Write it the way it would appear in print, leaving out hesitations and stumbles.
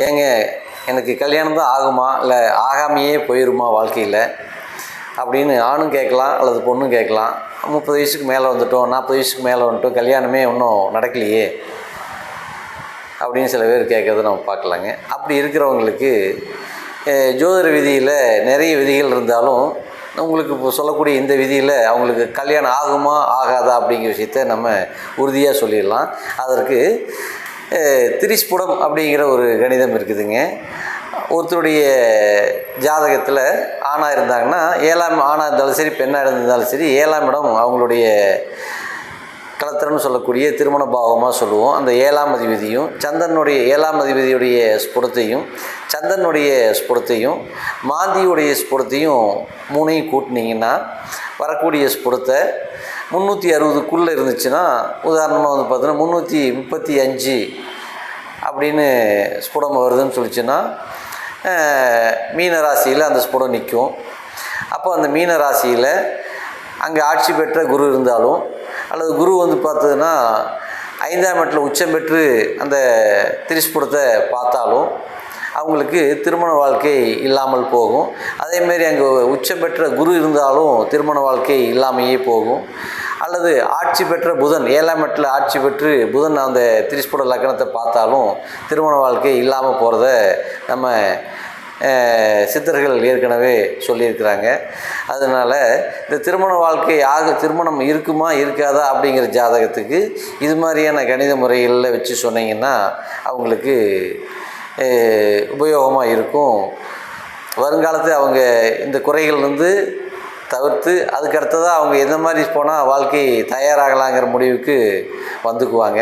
ஏங்க எனக்கு கல்யாணம் தான் ஆகுமா இல்லை ஆகாமையே போயிடுமா வாழ்க்கையில் அப்படின்னு ஆணும் கேட்கலாம் அல்லது பொண்ணும் கேட்கலாம். 30 வயசுக்கு மேலே வந்துட்டோம், 40 வயசுக்கு மேலே வந்துட்டோம், கல்யாணமே இன்னும் நடக்கலையே அப்படின்னு சில பேர் கேட்குறத நம்ம பார்க்கலாங்க. அப்படி இருக்கிறவங்களுக்கு ஜோதிட விதியில் நிறைய விதிகள் இருந்தாலும் உங்களுக்கு இப்போ சொல்லக்கூடிய இந்த விதியில் அவங்களுக்கு கல்யாணம் ஆகுமா ஆகாதா அப்படிங்கிற விஷயத்த நம்ம உறுதியாக சொல்லிடலாம். அதற்கு திரிஸ்புடம் அப்படிங்கிற ஒரு கணிதம் இருக்குதுங்க. ஒருத்தருடைய ஜாதகத்தில் ஆணாக இருந்தாங்கன்னா 7ஆம் ஆணாக இருந்தாலும் சரி, பெண்ணாக இருந்தாலும் சரி, 7ஆம் இடம் அவங்களுடைய கலத்திரம்னு சொல்லக்கூடிய திருமண பாவமாக சொல்லுவோம். அந்த 7ஆம் அதிபதியும் சந்திரனுடைய 7ஆம் அதிபதியுடைய ஸ்புடத்தையும் சந்திரனுடைய ஸ்புடத்தையும் மாந்தியுடைய ஸ்புடத்தையும் 3ஐயும் கூட்டினீங்கன்னா வரக்கூடிய ஸ்புடத்தை 360க்குள்ளே இருந்துச்சுன்னா, உதாரணமாக வந்து பார்த்தோன்னா 335 அப்படின்னு ஸ்புடம் வருதுன்னு சொல்லிச்சுன்னா மீன ராசியில் அந்த ஸ்புடம் நிற்கும். அப்போ அந்த மீன ராசியில் அங்கே ஆட்சி பெற்ற குரு இருந்தாலும் அல்லது குரு வந்து பார்த்ததுன்னா 5ஆம் இடத்துல உச்சம் பெற்று அந்த திரிஸ்புடத்தை பார்த்தாலும் அவங்களுக்கு திருமண வாழ்க்கை இல்லாமல் போகும். அதேமாரி அங்கே உச்சம் பெற்ற குரு இருந்தாலும் திருமண வாழ்க்கை இல்லாமையே போகும். அல்லது ஆட்சி பெற்ற புதன் 7ஆம் இடத்துல ஆட்சி பெற்று புதன் அந்த திரிஸ்புட லக்னத்தை பார்த்தாலும் திருமண வாழ்க்கை இல்லாமல் போகிறத நம்ம சித்தர்கள் ஏற்கனவே சொல்லியிருக்கிறாங்க. அதனால் இந்த திருமண வாழ்க்கை திருமணம் இருக்குமா இருக்காதா அப்படிங்கிற ஜாதகத்துக்கு இது மாதிரியான கணித முறைகளில் வச்சு சொன்னீங்கன்னா அவங்களுக்கு உபயோகமாக இருக்கும். வருங்காலத்தில் அவங்க இந்த குறைகள்லேருந்து தவிர்த்து அதுக்கடுத்ததாக அவங்க எந்த மாதிரி போனால் வாழ்க்கை தயாராகலாங்கிற முடிவுக்கு வந்துக்குவாங்க.